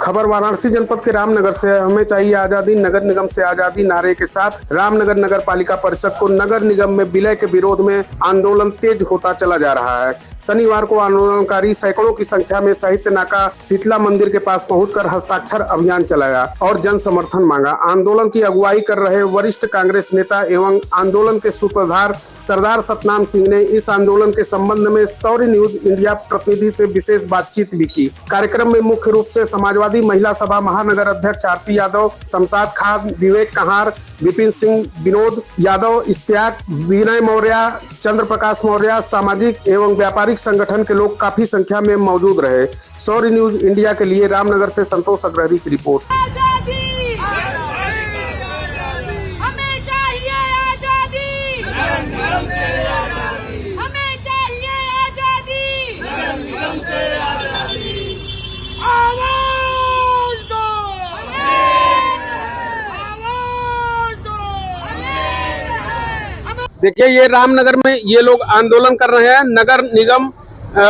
खबर वाराणसी जनपद के रामनगर से है। हमें चाहिए आजादी, नगर निगम से आजादी नारे के साथ रामनगर नगर पालिका परिषद को नगर निगम में विलय के विरोध में आंदोलन तेज होता चला जा रहा है। शनिवार को आंदोलनकारी सैकड़ों की संख्या में साहित्य नाका शीतला मंदिर के पास पहुंचकर हस्ताक्षर अभियान चलाया और जन समर्थन मांगा। आंदोलन की अगुवाई कर रहे वरिष्ठ कांग्रेस नेता एवं आंदोलन के सूत्रधार सरदार सतनाम सिंह ने इस आंदोलन के संबंध में शौर्य न्यूज इंडिया प्रतिनिधि से विशेष बातचीत भी की। कार्यक्रम में मुख्य रूप से समाजवादी महिला सभा महानगर अध्यक्ष आरती यादव, शमशाद खान, विवेक कहार, विपिन सिंह, विनोद यादव, इश्तियाक, विनय मौर्य, चंद्र प्रकाश मौर्य, सामाजिक एवं व्यापारिक संगठन के लोग काफी संख्या में मौजूद रहे। शौर्य न्यूज इंडिया के लिए रामनगर से संतोष अग्रहरी की रिपोर्ट। देखिए, ये रामनगर में ये लोग आंदोलन कर रहे हैं। नगर निगम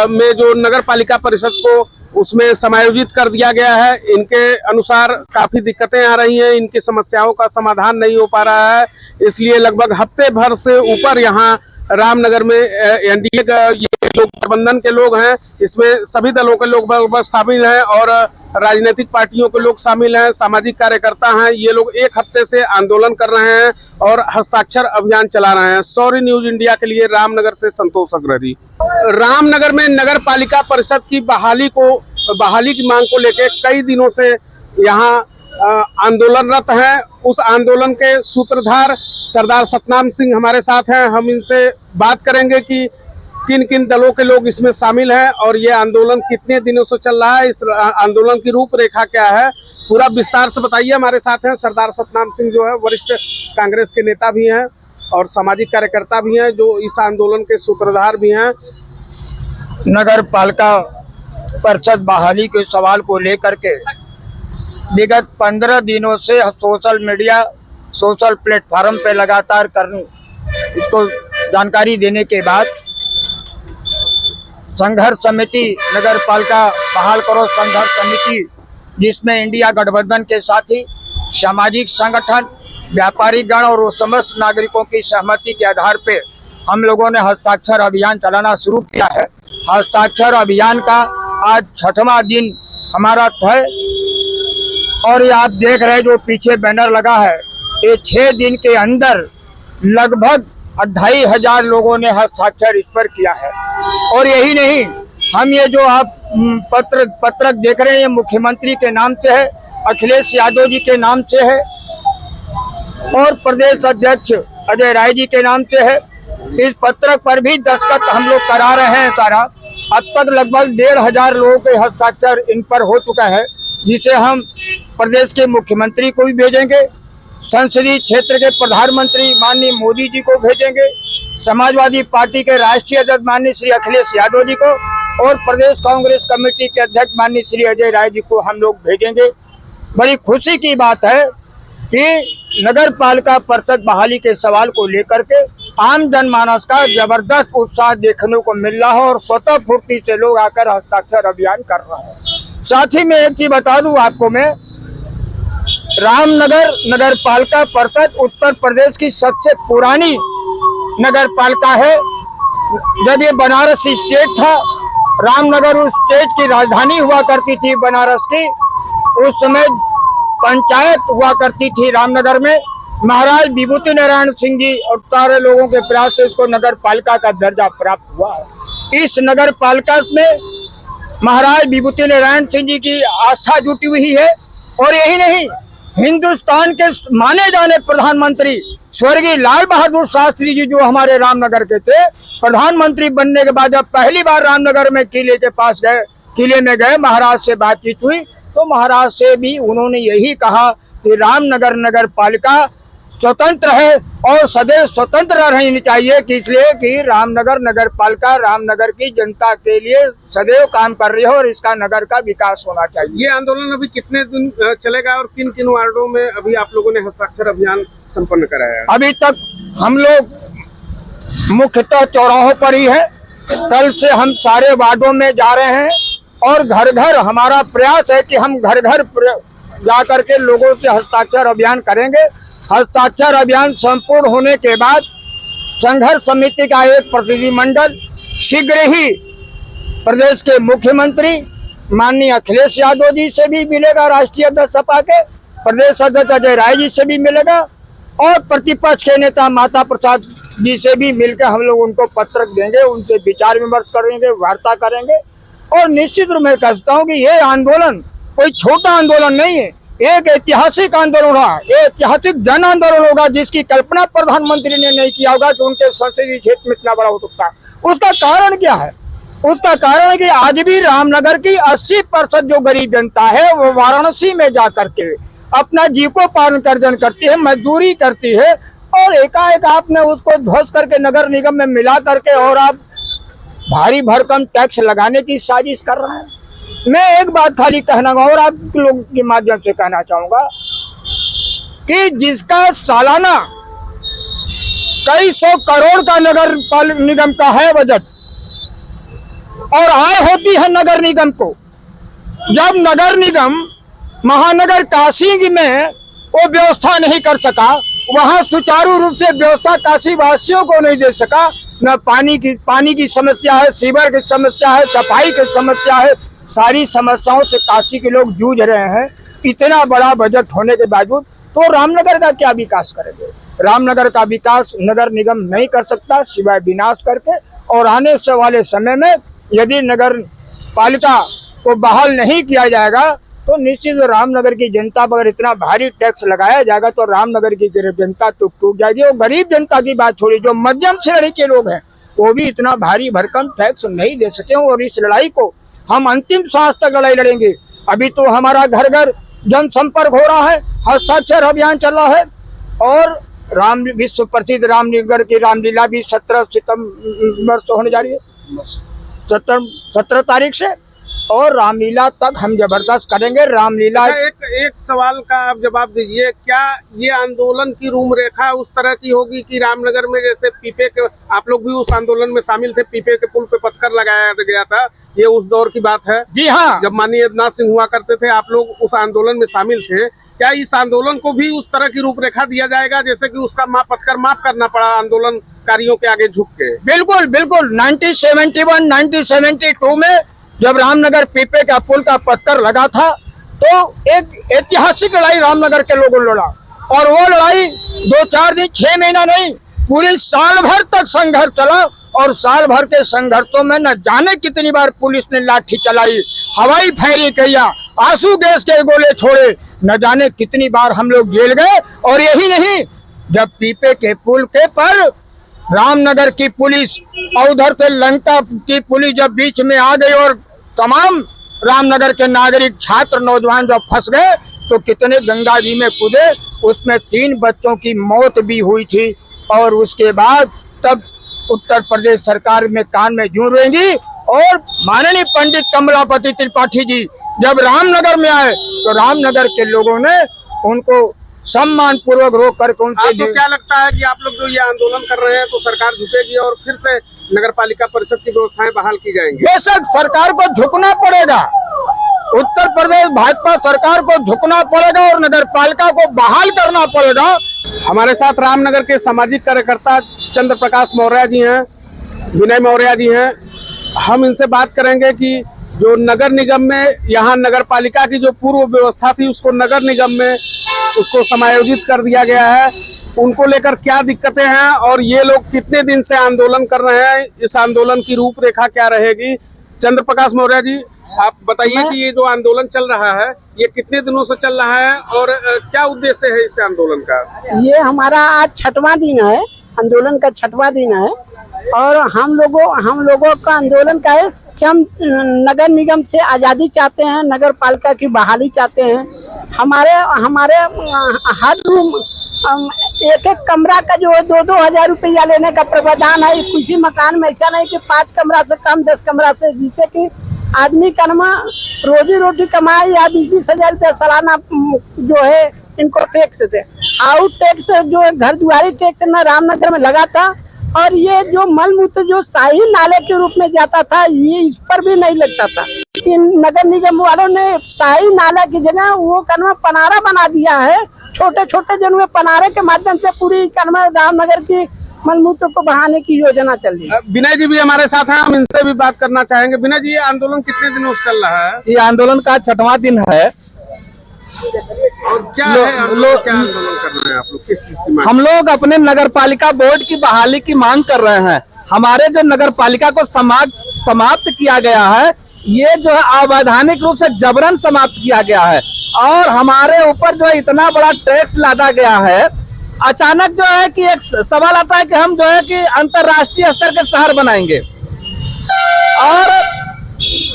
में जो नगर पालिका परिषद को उसमें समायोजित कर दिया गया है। इनके अनुसार काफी दिक्कतें आ रही हैं, इनकी समस्याओं का समाधान नहीं हो पा रहा है, इसलिए लगभग हफ्ते भर से ऊपर यहाँ रामनगर में एनडीए का ये लोग प्रबंधन के लोग हैं, इसमें सभी दलों के लोग शामिल हैं और राजनीतिक पार्टियों के लोग शामिल हैं, सामाजिक कार्यकर्ता हैं। ये लोग एक हफ्ते से आंदोलन कर रहे हैं और हस्ताक्षर अभियान चला रहे हैं। शौर्य न्यूज इंडिया के लिए रामनगर से संतोष अग्रहरी। रामनगर में नगर पालिका परिषद की बहाली की मांग को लेकर कई दिनों से यहाँ आंदोलनरत हैं। उस आंदोलन के सूत्रधार सरदार सतनाम सिंह हमारे साथ हैं। हम इनसे बात करेंगे कि किन किन दलों के लोग इसमें शामिल हैं और ये आंदोलन कितने दिनों से चल रहा है, इस आंदोलन की रूपरेखा क्या है, पूरा विस्तार से बताइए। हमारे साथ हैं सरदार सतनाम सिंह, जो है वरिष्ठ कांग्रेस के नेता भी हैं और सामाजिक कार्यकर्ता भी हैं, जो इस आंदोलन के सूत्रधार भी हैं। नगर पालिका परिषद बहाली के सवाल को लेकर के विगत 15 दिनों से सोशल मीडिया, सोशल प्लेटफॉर्म पे लगातार इसको जानकारी देने के बाद संघर्ष समिति, नगर पालिका बहाल करो संघर्ष समिति, जिसमें इंडिया गठबंधन के साथी सामाजिक संगठन, व्यापारी गण और समस्त नागरिकों की सहमति के आधार पे हम लोगों ने हस्ताक्षर अभियान चलाना शुरू किया है। हस्ताक्षर अभियान का आज 6वां दिन हमारा है और ये आप देख रहे हैं जो पीछे बैनर लगा है, ये 6 दिन के अंदर लगभग 2500 लोगों ने हस्ताक्षर इस पर किया है। और यही नहीं, हम ये जो आप पत्रक देख रहे हैं, ये मुख्यमंत्री के नाम से है, अखिलेश यादव जी के नाम से है और प्रदेश अध्यक्ष अजय राय जी के नाम से है। इस पत्रक पर भी दस्तखत हम लोग करा रहे हैं सारा। अब तक लगभग 1500 लोगों के हस्ताक्षर इन पर हो चुका है, जिसे हम प्रदेश के मुख्यमंत्री को भी भेजेंगे, संसदीय क्षेत्र के प्रधानमंत्री माननीय मोदी जी को भेजेंगे, समाजवादी पार्टी के राष्ट्रीय अध्यक्ष माननीय श्री अखिलेश यादव जी को और प्रदेश कांग्रेस कमेटी के अध्यक्ष माननीय श्री अजय राय जी को हम लोग भेजेंगे। बड़ी खुशी की बात है कि नगर पालिका परिषद बहाली के सवाल को लेकर के आम जनमानस का जबरदस्त उत्साह देखने को मिल रहा है और स्वतः फूर्ति से लोग आकर हस्ताक्षर अभियान कर रहे हैं। साथ ही में एक चीज बता दूं आपको, मैं रामनगर नगर पालिका परिषद उत्तर प्रदेश की सबसे पुरानी नगर पालिका है। जब ये बनारस स्टेट था, रामनगर उस स्टेट की राजधानी हुआ करती थी बनारस की, उस समय पंचायत हुआ करती थी रामनगर में। महाराज विभूति नारायण सिंह जी और सारे लोगों के प्रयास से इसको नगर पालिका का दर्जा प्राप्त हुआ है। इस नगर पालिका में महाराज विभूति नारायण सिंह जी की आस्था जुटी हुई है और यही नहीं, हिंदुस्तान के माने जाने प्रधानमंत्री स्वर्गीय लाल बहादुर शास्त्री जी, जो हमारे रामनगर के थे, प्रधानमंत्री बनने के बाद जब पहली बार रामनगर में किले के पास गए, किले में गए, महाराज से बातचीत हुई तो महाराज से भी उन्होंने यही कहा कि रामनगर नगर पालिका स्वतंत्र है और सदैव स्वतंत्र रहनी चाहिए, कि इसलिए कि रामनगर नगर पालिका रामनगर की जनता के लिए सदैव काम कर रही है और इसका नगर का विकास होना चाहिए। ये आंदोलन अभी कितने दिन चलेगा और किन किन वार्डों में अभी आप लोगों ने हस्ताक्षर अभियान संपन्न कराया है? अभी तक हम लोग मुख्यतः चौराहों पर ही है। कल से हम सारे वार्डों में जा रहे हैं और घर घर हमारा प्रयास है कि हम घर घर जा करके लोगों से हस्ताक्षर अभियान करेंगे। हस्ताक्षर अभियान संपूर्ण होने के बाद संघर्ष समिति का एक प्रतिनिधिमंडल शीघ्र ही प्रदेश के मुख्यमंत्री माननीय अखिलेश यादव जी से भी मिलेगा, राष्ट्रीय अध्यक्ष सपा के प्रदेश अध्यक्ष अजय राय जी से भी मिलेगा और प्रतिपक्ष के नेता माता प्रसाद जी से भी मिलकर हम लोग उनको पत्र देंगे, उनसे विचार विमर्श करेंगे, वार्ता करेंगे। और निश्चित रूप में कहता हूँ कि ये आंदोलन कोई छोटा आंदोलन नहीं है, एक ऐतिहासिक आंदोलन होगा, ऐतिहासिक जन आंदोलन होगा जिसकी कल्पना प्रधानमंत्री ने नहीं किया होगा कि उनके संसदीय क्षेत्र में इतना बड़ा हो सकता है। उसका कारण क्या है? उसका कारण है कि आज भी रामनगर की 80% जो गरीब जनता है वो वाराणसी में जा करके अपना जीविकोपार्जन करती है, मजदूरी करती है और एकाएक आपने उसको ध्वस्त करके नगर निगम में मिला करके और आप भारी भरकम टैक्स लगाने की साजिश कर रहा है। मैं एक बात खाली कहना और आप लोगों के माध्यम से कहना चाहूंगा कि जिसका सालाना कई 100 करोड़ का नगर निगम का है बजट और आय होती है नगर निगम को, जब नगर निगम महानगर काशी में वो व्यवस्था नहीं कर सका, वहां सुचारू रूप से व्यवस्था काशी वासियों को नहीं दे सका, न पानी की समस्या है, सीवर की समस्या है, सफाई की समस्या है, सारी समस्याओं से काशी के लोग जूझ रहे हैं। इतना बड़ा बजट होने के बावजूद तो रामनगर का क्या विकास करेंगे? रामनगर का विकास नगर निगम नहीं कर सकता सिवाय विनाश करके। और आने वाले समय में यदि नगर पालिका को बहाल नहीं किया जाएगा तो निश्चित रामनगर की जनता पर इतना भारी टैक्स लगाया जाएगा तो रामनगर की गरीब जनता तो टूट जाएगी। और गरीब जनता की बात छोड़ी, जो मध्यम श्रेणी के लोग हैं वो भी इतना भारी भरकम टैक्स नहीं दे सके। और इस लड़ाई को हम अंतिम सांस तक लड़ाई लड़ेंगे। अभी तो हमारा घर घर जनसंपर्क हो रहा है, हस्ताक्षर अभियान चल रहा है और विश्व प्रसिद्ध रामनगर की रामलीला भी 17 सितंबर से होने जा रही है, 17 तारीख से। और रामलीला तक हम जबरदस्त करेंगे। रामलीला एक सवाल का आप जवाब दीजिए, क्या ये आंदोलन की रूपरेखा उस तरह की होगी कि रामनगर में जैसे पीपे के, आप लोग भी उस आंदोलन में शामिल थे, पीपे के पुल पे पत्थर लगाया गया था, ये उस दौर की बात है? जी हाँ, जब माननीय यदनाथ सिंह हुआ करते थे, आप लोग उस आंदोलन में शामिल थे। क्या इस आंदोलन को भी उस तरह की रूपरेखा दिया जाएगा जैसे कि उसका पत्थर माफ करना पड़ा आंदोलनकारियों के आगे झुक के? बिल्कुल बिल्कुल। 1971 1972 में जब रामनगर पीपे का पुल का पत्थर लगा था तो एक ऐतिहासिक लड़ाई रामनगर के लोगों ने लड़ा और वो लड़ाई 2-4 दिन 6 महीना नहीं, पूरी साल भर तक संघर्ष चला। और साल भर के संघर्षों में न जाने कितनी बार पुलिस ने लाठी चलाई, हवाई फायरिंग किया, आंसू गैस के गोले छोड़े, न जाने कितनी बार हम लोग जेल गए। और यही नहीं, जब पीपे के पुल के पर रामनगर की पुलिस और उधर से लंका की पुलिस जब बीच में आ गई और तमाम रामनगर के नागरिक छात्र नौजवान जब फंस गए तो कितने गंगा जी में कूदे, उसमें 3 बच्चों की मौत भी हुई थी। और उसके बाद तब उत्तर प्रदेश सरकार में कान में जूं रहेंगी और माननीय पंडित कमलापति त्रिपाठी जी जब रामनगर में आए तो रामनगर के लोगों ने उनको सम्मान पूर्वक रोक करके उनसे। आपको क्या लगता है कि आप लोग जो ये आंदोलन कर रहे हैं तो सरकार झुकेगी और फिर से नगर पालिका परिषद की व्यवस्थाएं बहाल की जाएंगी? बेशक सरकार को झुकना पड़ेगा, उत्तर प्रदेश भाजपा सरकार को झुकना पड़ेगा और नगर पालिका को बहाल करना पड़ेगा। हमारे साथ रामनगर के सामाजिक कार्यकर्ता चंद्र प्रकाश मौर्य जी हैं, विनय मौर्य जी हैं। हम इनसे बात करेंगे कि जो नगर निगम में यहाँ नगर पालिका की जो पूर्व व्यवस्था थी उसको नगर निगम में उसको समायोजित कर दिया गया है, उनको लेकर क्या दिक्कतें हैं और ये लोग कितने दिन से आंदोलन कर रहे हैं, इस आंदोलन की रूपरेखा क्या रहेगी। चंद्र प्रकाश मौर्य जी, आप बताइए कि ये जो आंदोलन चल रहा है ये कितने दिनों से चल रहा है और क्या उद्देश्य है इस आंदोलन का? ये हमारा आज 6वां दिन है, आंदोलन का 6वां दिन है और हम लोगों का आंदोलन का है कि हम नगर निगम से आज़ादी चाहते हैं, नगर पालिका की बहाली चाहते हैं। हमारे हर रूम एक कमरा का जो है 2-2 हजार रुपया लेने का प्रावधान है। किसी मकान में ऐसा नहीं कि 5 कमरा से कम 10 कमरा से, जिससे कि आदमी का रोजी रोटी कमाए या 20-20 हजार रुपया सालाना जो है इनको टैक्स दे। आउट टैक्स जो है घर दुआरी टैक्स न रामनगर में लगा था और ये जो मल मूत्र जो शाही नाले के रूप में जाता था ये इस पर भी नहीं लगता था। इन नगर निगम वालों ने शाही नाला की जगह वो कनमा पनारा बना दिया है। छोटे छोटे जन में पनारे के माध्यम से पूरी कनमा रामनगर की मलमूत्र को बहाने की योजना चल रही है। विनय जी भी हमारे साथ हैं, हम इनसे भी बात करना चाहेंगे। विनय जी, ये आंदोलन कितने दिनों से चल रहा है? ये आंदोलन का 6वां दिन है। और क्या है क्या आंदोलन कर रहे हैं आप लोग? किस चीज की मांग? हम लोग अपने नगर पालिका बोर्ड की बहाली की मांग कर रहे हैं। हमारे जो नगर पालिका को समाप्त किया गया है, ये जो है अवैधानिक रूप से जबरन समाप्त किया गया है और हमारे ऊपर जो है इतना बड़ा टैक्स लादा गया है। अचानक जो है कि एक सवाल आता है कि हम जो है कि अंतर्राष्ट्रीय स्तर के शहर बनाएंगे और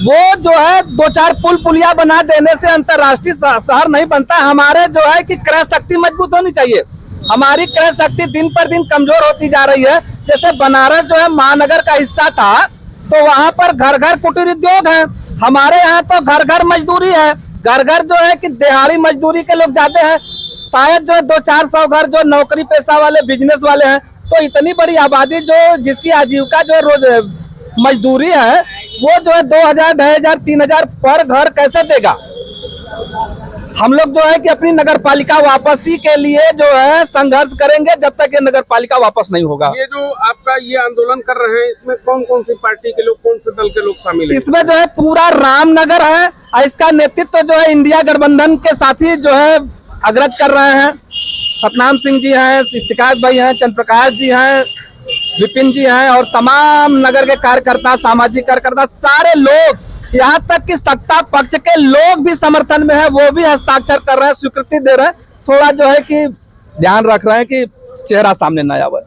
वो जो है 2-4 पुल पुलिया बना देने से अंतर्राष्ट्रीय शहर नहीं बनता है। हमारे जो है कि क्रय शक्ति मजबूत होनी चाहिए। हमारी क्रय शक्ति दिन पर दिन कमजोर होती जा रही है। जैसे बनारस जो है महानगर का हिस्सा था तो वहां पर घर घर कुटीर उद्योग है। हमारे यहाँ तो घर घर मजदूरी है। घर घर जो है कि दिहाड़ी मजदूरी के लोग जाते हैं। शायद जो 200-400 घर जो नौकरी पेशा वाले बिजनेस वाले हैं। तो इतनी बड़ी आबादी जो जिसकी आजीविका जो है रोज मजदूरी है, वो जो है 2000, 2500, 3000 पर घर कैसे देगा? हम लोग जो है कि अपनी नगर पालिका वापसी के लिए जो है संघर्ष करेंगे जब तक ये नगर पालिका वापस नहीं होगा। ये जो आपका ये आंदोलन कर रहे हैं, इसमें कौन कौन सी पार्टी के लोग, कौन से दल के लोग शामिल हैं? इसमें जो है पूरा रामनगर है और इसका नेतृत्व जो है इंडिया गठबंधन के साथी जो है अग्रज कर रहे हैं। सतनाम सिंह जी हैं, इस्तिकात भाई हैं, चंद्र प्रकाश जी हैं, विपिन जी हैं और तमाम नगर के कार्यकर्ता, सामाजिक कार्यकर्ता, सारे लोग, यहाँ तक कि सत्ता पक्ष के लोग भी समर्थन में है। वो भी हस्ताक्षर कर रहे हैं, स्वीकृति दे रहे हैं। थोड़ा जो है कि ध्यान रख रहे हैं कि चेहरा सामने न आवे।